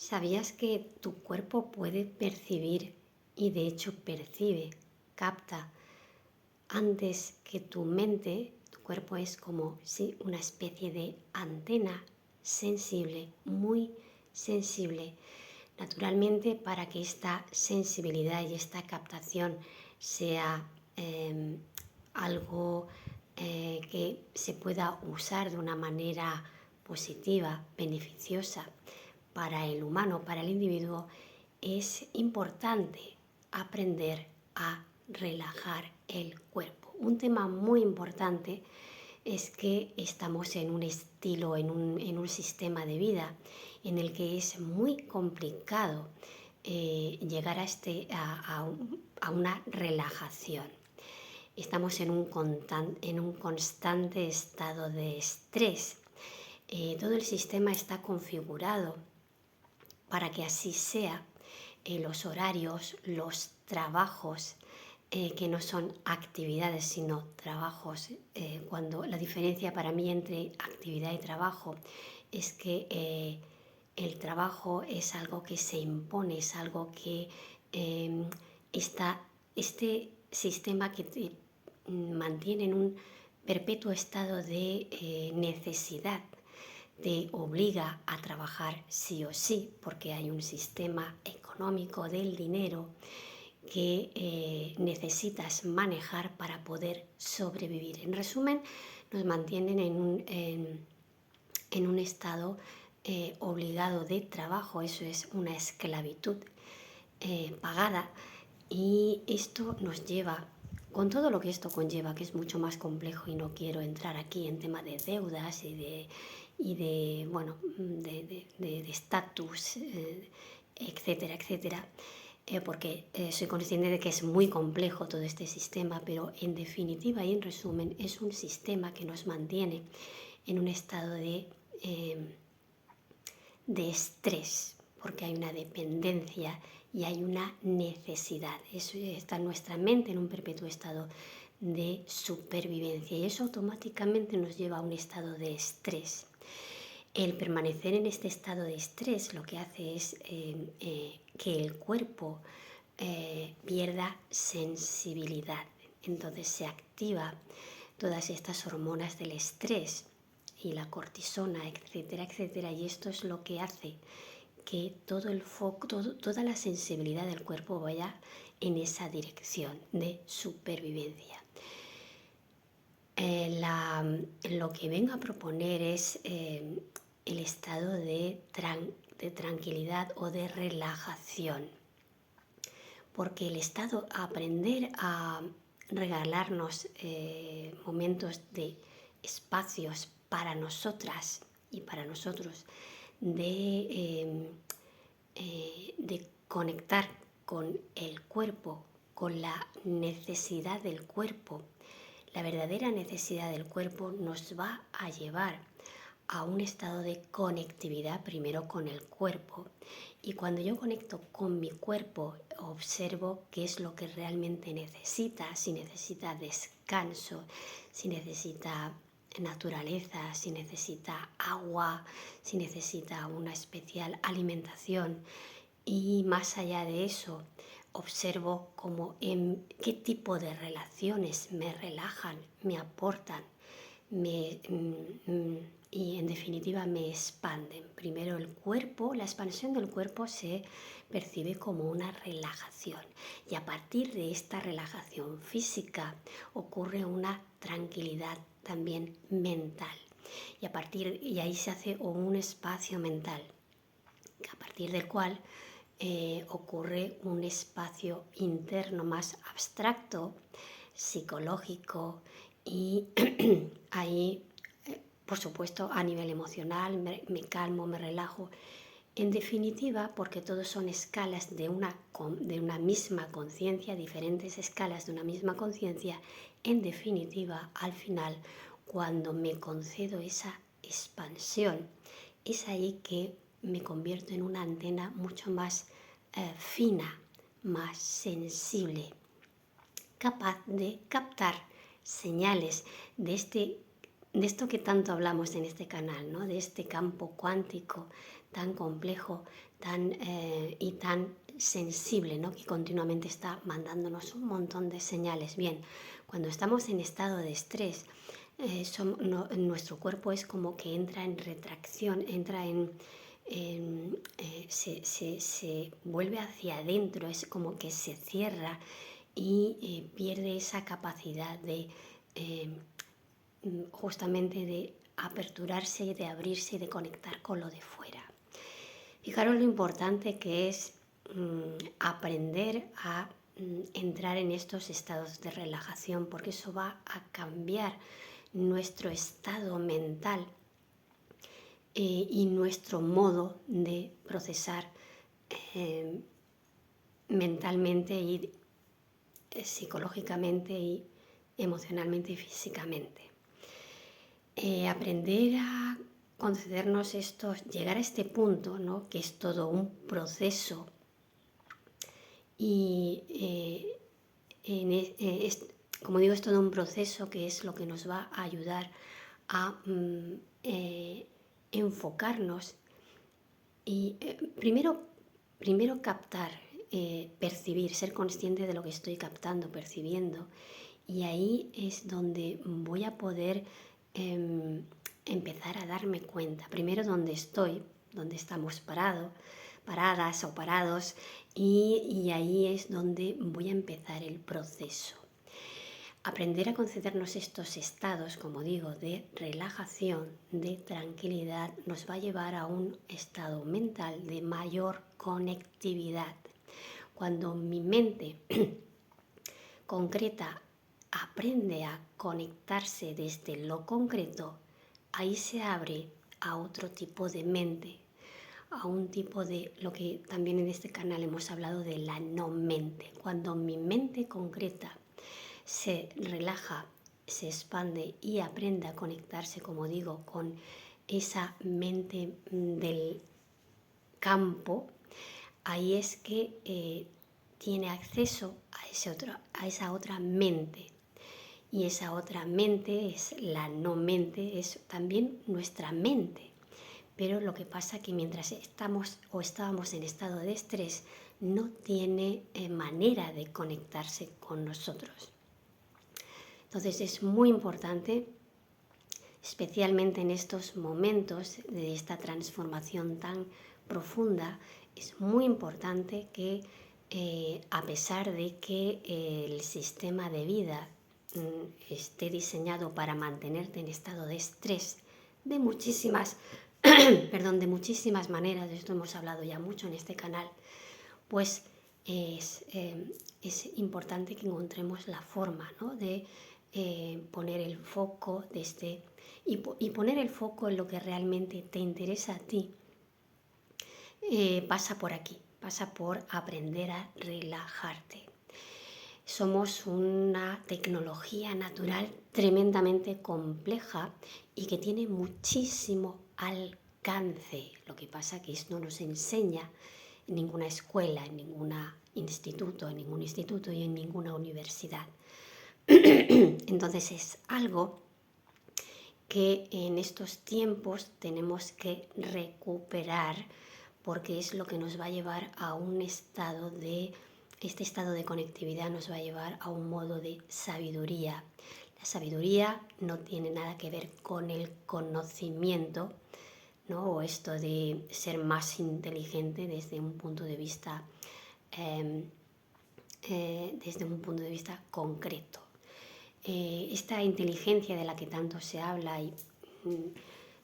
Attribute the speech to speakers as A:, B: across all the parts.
A: ¿Sabías que tu cuerpo puede percibir y de hecho percibe, capta antes que tu mente? Tu cuerpo es como sí, una especie de antena sensible, muy sensible. Naturalmente, para que esta sensibilidad y esta captación sea algo que se pueda usar de una manera positiva, beneficiosa para el humano, para el individuo, es importante aprender a relajar el cuerpo. Un tema muy importante es que estamos en un estilo, en un sistema de vida en el que es muy complicado llegar a una relajación. Estamos en un constante estado de estrés. Todo el sistema está configurado para que así sea. Los horarios, los trabajos, que no son actividades sino trabajos, cuando la diferencia para mí entre actividad y trabajo es que el trabajo es algo que se impone, es algo que este sistema que te mantiene en un perpetuo estado de necesidad, te obliga a trabajar sí o sí, porque hay un sistema económico del dinero que necesitas manejar para poder sobrevivir. En resumen, nos mantienen en un estado obligado de trabajo. Eso es una esclavitud pagada, y esto nos lleva, con todo lo que esto conlleva, que es mucho más complejo y no quiero entrar aquí en tema de deudas y de bueno, de estatus, etcétera, etcétera, porque soy consciente de que es muy complejo todo este sistema, pero en definitiva y en resumen es un sistema que nos mantiene en un estado de estrés, porque hay una dependencia y hay una necesidad. Eso está en nuestra mente en un perpetuo estado de supervivencia y eso automáticamente nos lleva a un estado de estrés. El permanecer en este estado de estrés lo que hace es que el cuerpo pierda sensibilidad. Entonces se activa todas estas hormonas del estrés y la cortisona, etcétera, etcétera, y esto es lo que hace que todo el foco, toda la sensibilidad del cuerpo vaya en esa dirección de supervivencia. Lo que vengo a proponer es el estado de tranquilidad o de relajación, porque el estado, aprender a regalarnos momentos de espacios para nosotras y para nosotros de conectar con el cuerpo, con la necesidad del cuerpo. La verdadera necesidad del cuerpo nos va a llevar a un estado de conectividad primero con el cuerpo, y cuando yo conecto con mi cuerpo observo qué es lo que realmente necesita, si necesita descanso, si necesita naturaleza, si necesita agua, si necesita una especial alimentación, y más allá de eso observo en qué tipo de relaciones me relajan, me aportan, y en definitiva me expanden. Primero el cuerpo, la expansión del cuerpo se percibe como una relajación, y a partir de esta relajación física ocurre una tranquilidad también mental, y ahí se hace un espacio mental, a partir del cual ocurre un espacio interno más abstracto, psicológico, y ahí, por supuesto, a nivel emocional me calmo, me relajo. En definitiva, porque todos son escalas de una misma conciencia, diferentes escalas de una misma conciencia, en definitiva, al final, cuando me concedo esa expansión, es ahí que me convierto en una antena mucho más fina, más sensible, capaz de captar señales de de esto que tanto hablamos en este canal, ¿no? De este campo cuántico tan complejo y tan sensible, ¿no? Que continuamente está mandándonos un montón de señales. Bien, cuando estamos en estado de estrés, nuestro cuerpo es como que entra en retracción, se vuelve hacia adentro, es como que se cierra y pierde esa capacidad de justamente de aperturarse y de abrirse y de conectar con lo de fuera. Fijaros lo importante que es aprender a entrar en estos estados de relajación, porque eso va a cambiar nuestro estado mental y nuestro modo de procesar mentalmente y psicológicamente y emocionalmente y físicamente. Aprender a concedernos llegar a este punto, ¿no? Que es todo un proceso y como digo, es todo un proceso que es lo que nos va a ayudar a enfocarnos y primero captar, percibir, ser consciente de lo que estoy captando, percibiendo, y ahí es donde voy a poder empezar a darme cuenta, primero dónde estoy, dónde estamos paradas o parados, y ahí es donde voy a empezar el proceso. Aprender a concedernos estos estados, como digo, de relajación, de tranquilidad, nos va a llevar a un estado mental de mayor conectividad. Cuando mi mente concreta aprende a conectarse desde lo concreto, ahí se abre a otro tipo de mente, a un tipo de lo que también en este canal hemos hablado de la no mente. Cuando mi mente concreta se relaja, se expande y aprende a conectarse, como digo, con esa mente del campo, ahí es que tiene acceso a esa otra mente. Y esa otra mente es la no mente, es también nuestra mente. Pero lo que pasa es que mientras estábamos en estado de estrés, no tiene manera de conectarse con nosotros. Entonces es muy importante, especialmente en estos momentos de esta transformación tan profunda, es muy importante que a pesar de que el sistema de vida esté diseñado para mantenerte en estado de estrés de muchísimas, de muchísimas maneras, de esto hemos hablado ya mucho en este canal, pues es importante que encontremos la forma, ¿no? De poner el foco y poner el foco en lo que realmente te interesa a ti. Pasa por aquí, pasa por aprender a relajarte. Somos una tecnología natural tremendamente compleja y que tiene muchísimo alcance. Lo que pasa es que esto no nos enseña en ninguna escuela, en ningún instituto y en ninguna universidad. Entonces es algo que en estos tiempos tenemos que recuperar, porque es lo que nos va a llevar a un estado de conectividad, nos va a llevar a un modo de sabiduría. La sabiduría no tiene nada que ver con el conocimiento, ¿no? O esto de ser más inteligente desde un punto de vista concreto. Esta inteligencia de la que tanto se habla y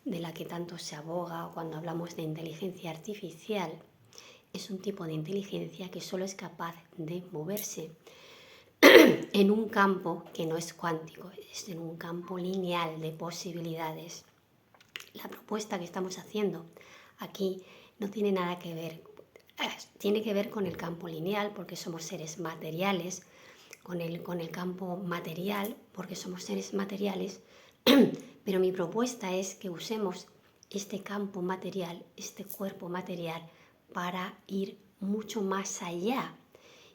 A: de la que tanto se aboga cuando hablamos de inteligencia artificial es un tipo de inteligencia que solo es capaz de moverse en un campo que no es cuántico, es en un campo lineal de posibilidades. La propuesta que estamos haciendo aquí no tiene nada que ver, tiene que ver con el campo lineal porque somos seres materiales, con el campo material porque somos seres materiales, pero mi propuesta es que usemos este campo material, este cuerpo material, para ir mucho más allá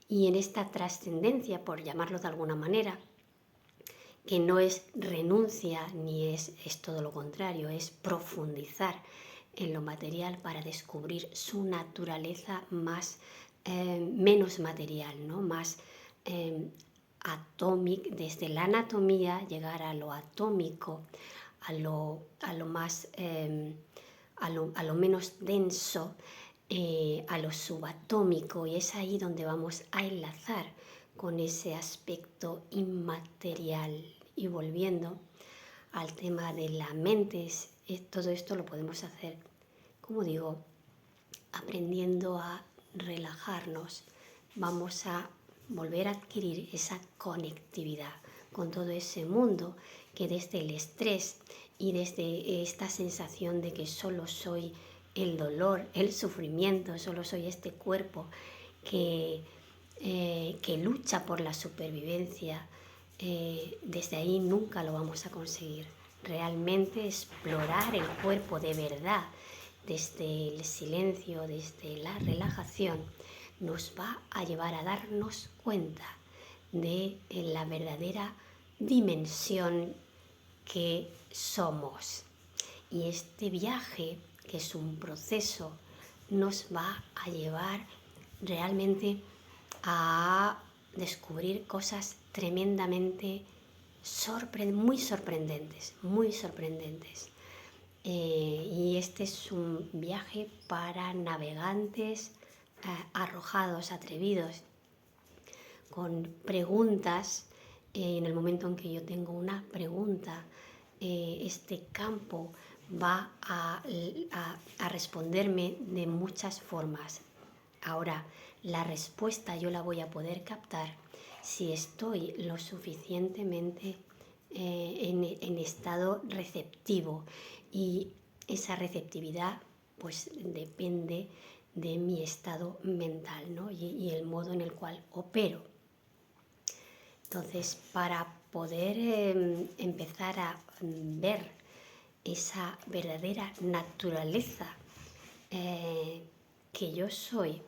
A: y en esta trascendencia, por llamarlo de alguna manera, que no es renuncia ni es todo lo contrario, es profundizar en lo material para descubrir su naturaleza más menos material, ¿no? Más atómica, desde la anatomía llegar a lo atómico, a lo más a lo menos denso, a lo subatómico, y es ahí donde vamos a enlazar con ese aspecto inmaterial. Y volviendo al tema de la mente, todo esto lo podemos hacer, como digo, aprendiendo a relajarnos. Vamos a volver a adquirir esa conectividad con todo ese mundo que desde el estrés y desde esta sensación de que solo soy el dolor, el sufrimiento, solo soy este cuerpo que lucha por la supervivencia, desde ahí nunca lo vamos a conseguir. Realmente explorar el cuerpo de verdad, desde el silencio, desde la relajación, nos va a llevar a darnos cuenta de la verdadera dimensión que somos. Y este viaje, que es un proceso, nos va a llevar realmente a descubrir cosas tremendamente muy sorprendentes, muy sorprendentes. Y este es un viaje para navegantes arrojados, atrevidos, con preguntas. En el momento en que yo tengo una pregunta, este campo va a responderme de muchas formas. Ahora, la respuesta yo la voy a poder captar si estoy lo suficientemente en estado receptivo, y esa receptividad pues depende de mi estado mental, ¿no? y el modo en el cual opero. Entonces, para poder empezar a ver esa verdadera naturaleza que yo soy,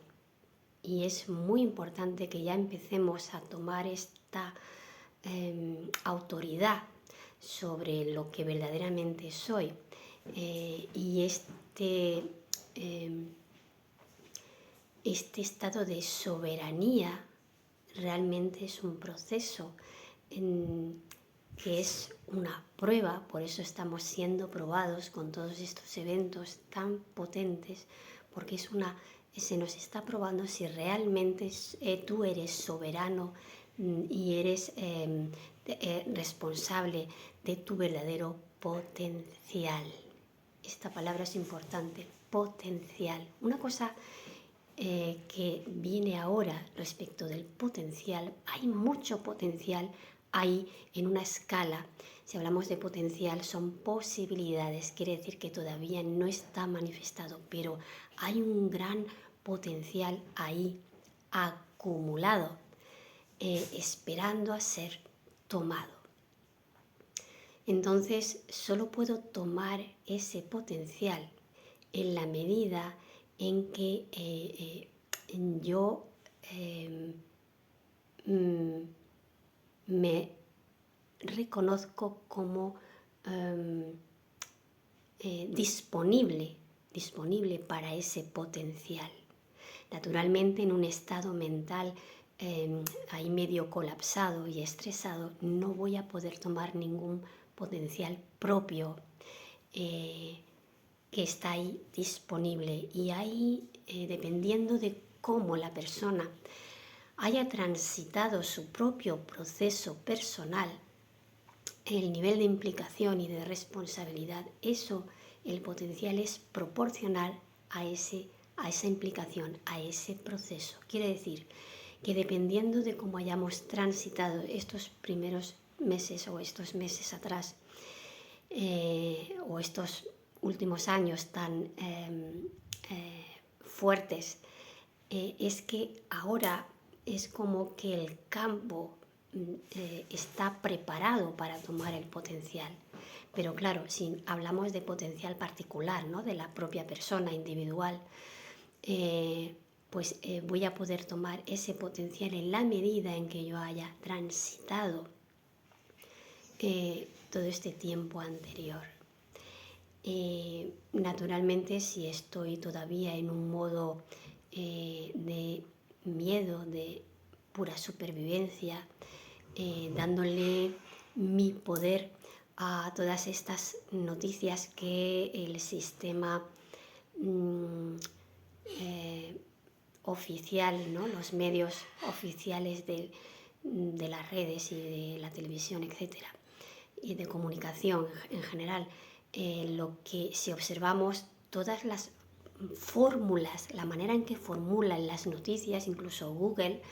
A: y es muy importante que ya empecemos a tomar esta autoridad sobre lo que verdaderamente soy, y este estado de soberanía realmente es un proceso que es una prueba. Por eso estamos siendo probados con todos estos eventos tan potentes, porque se nos está probando si realmente tú eres soberano y eres responsable de tu verdadero potencial. Esta palabra es importante, potencial. Una cosa que viene ahora respecto del potencial: hay mucho potencial ahí en una escala. Si hablamos de potencial, son posibilidades, quiere decir que todavía no está manifestado, pero hay un gran potencial ahí acumulado, esperando a ser tomado. Entonces, solo puedo tomar ese potencial en la medida en que yo me reconozco como disponible para ese potencial. Naturalmente, en un estado mental ahí medio colapsado y estresado, no voy a poder tomar ningún potencial propio que está ahí disponible. Y ahí, dependiendo de cómo la persona haya transitado su propio proceso personal, el nivel de implicación y de responsabilidad, el potencial es proporcional a esa implicación, a ese proceso. Quiere decir que dependiendo de cómo hayamos transitado estos primeros meses o estos meses atrás, o estos últimos años tan fuertes, es que ahora es como que el campo está preparado para tomar el potencial. Pero claro, si hablamos de potencial particular, ¿no?, de la propia persona individual, pues voy a poder tomar ese potencial en la medida en que yo haya transitado todo este tiempo anterior. Naturalmente, si estoy todavía en un modo de miedo, de pura supervivencia, dándole mi poder a todas estas noticias que el sistema oficial, ¿no? Los medios oficiales de las redes y de la televisión, etcétera, y de comunicación en general, lo que si observamos todas las fórmulas, la manera en que formulan las noticias, incluso Google,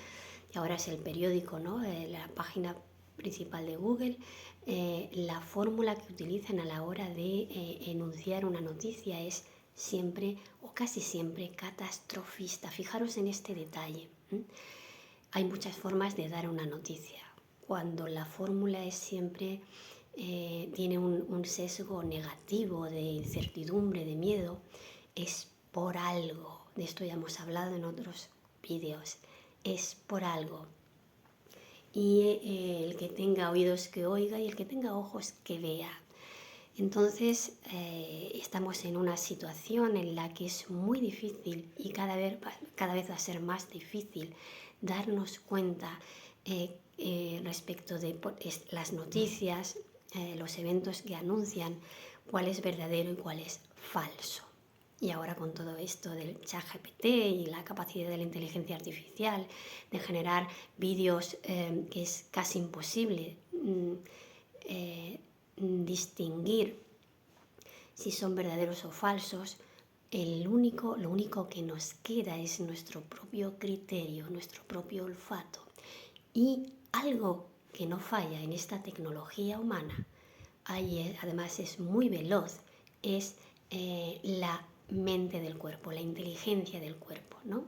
A: y ahora es el periódico, ¿no? La página principal de Google, la fórmula que utilizan a la hora de enunciar una noticia es siempre o casi siempre catastrofista. Fijaros en este detalle. Hay muchas formas de dar una noticia. Cuando la fórmula es siempre tiene un sesgo negativo de incertidumbre, de miedo, es por algo. De esto ya hemos hablado en otros vídeos. Es por algo. Y el que tenga oídos que oiga y el que tenga ojos que vea. Entonces estamos en una situación en la que es muy difícil y cada vez va a ser más difícil darnos cuenta respecto de las noticias, los eventos que anuncian, cuál es verdadero y cuál es falso. Y ahora con todo esto del ChatGPT y la capacidad de la inteligencia artificial de generar vídeos que es casi imposible distinguir si son verdaderos o falsos, lo único que nos queda es nuestro propio criterio, nuestro propio olfato. Y algo que no falla en esta tecnología humana, además es muy veloz, es la mente del cuerpo, la inteligencia del cuerpo, ¿no?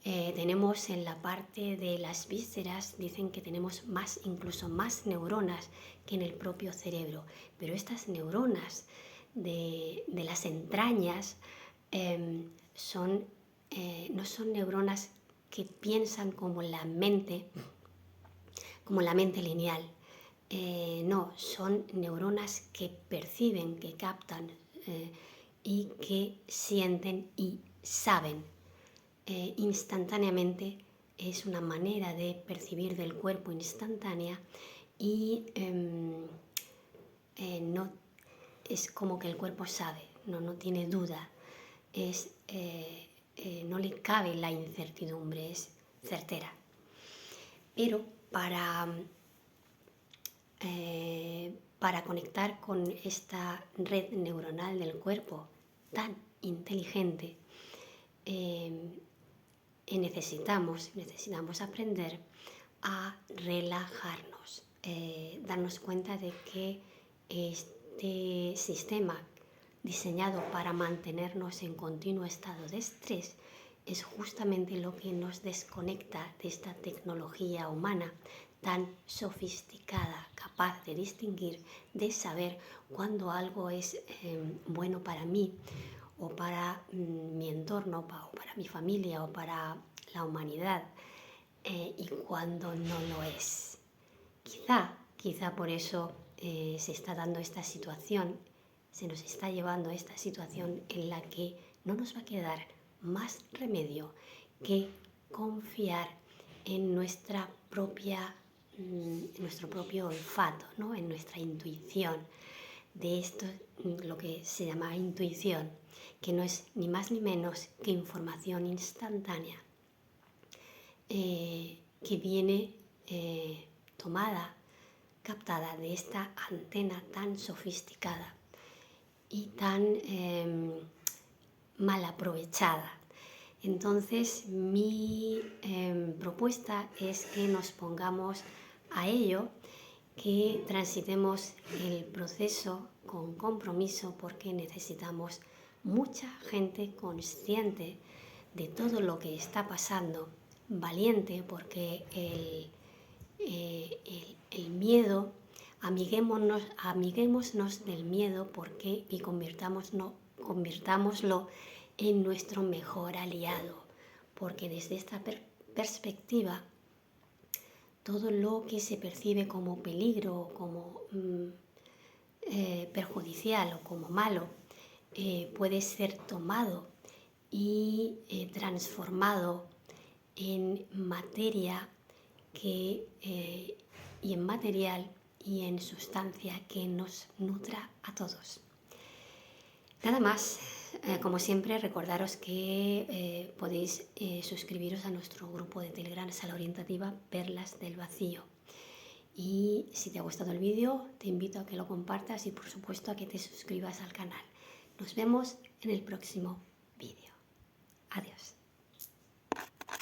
A: Tenemos en la parte de las vísceras, dicen que tenemos incluso más neuronas que en el propio cerebro, pero estas neuronas de las entrañas no son neuronas que piensan como la mente lineal. No, son neuronas que perciben, que captan y que sienten y saben instantáneamente. Es una manera de percibir del cuerpo instantánea y no es como que el cuerpo sabe, no tiene duda, no le cabe la incertidumbre, es certera. Pero para conectar con esta red neuronal del cuerpo tan inteligente, necesitamos aprender a relajarnos, darnos cuenta de que este sistema diseñado para mantenernos en continuo estado de estrés es justamente lo que nos desconecta de esta tecnología humana tan sofisticada, capaz de distinguir, de saber cuándo algo es bueno para mí o para mi entorno, o para mi familia o para la humanidad, y cuándo no lo es. Quizá por eso se está dando esta situación, se nos está llevando a esta situación en la que no nos va a quedar más remedio que confiar en nuestro propio olfato, ¿no? En nuestra intuición. De esto, lo que se llama intuición, que no es ni más ni menos que información instantánea que viene captada de esta antena tan sofisticada y tan mal aprovechada. Entonces mi propuesta es que nos pongamos a ello, que transitemos el proceso con compromiso, porque necesitamos mucha gente consciente de todo lo que está pasando, valiente, porque el miedo, amiguémonos del miedo y convirtámoslo en nuestro mejor aliado, porque desde esta perspectiva todo lo que se percibe como peligro, como perjudicial o como malo, puede ser tomado y transformado en materia y en material y en sustancia que nos nutra a todos. Nada más, como siempre, recordaros que podéis suscribiros a nuestro grupo de Telegram Sala Orientativa Perlas del Vacío. Y si te ha gustado el vídeo, te invito a que lo compartas y por supuesto a que te suscribas al canal. Nos vemos en el próximo vídeo. Adiós.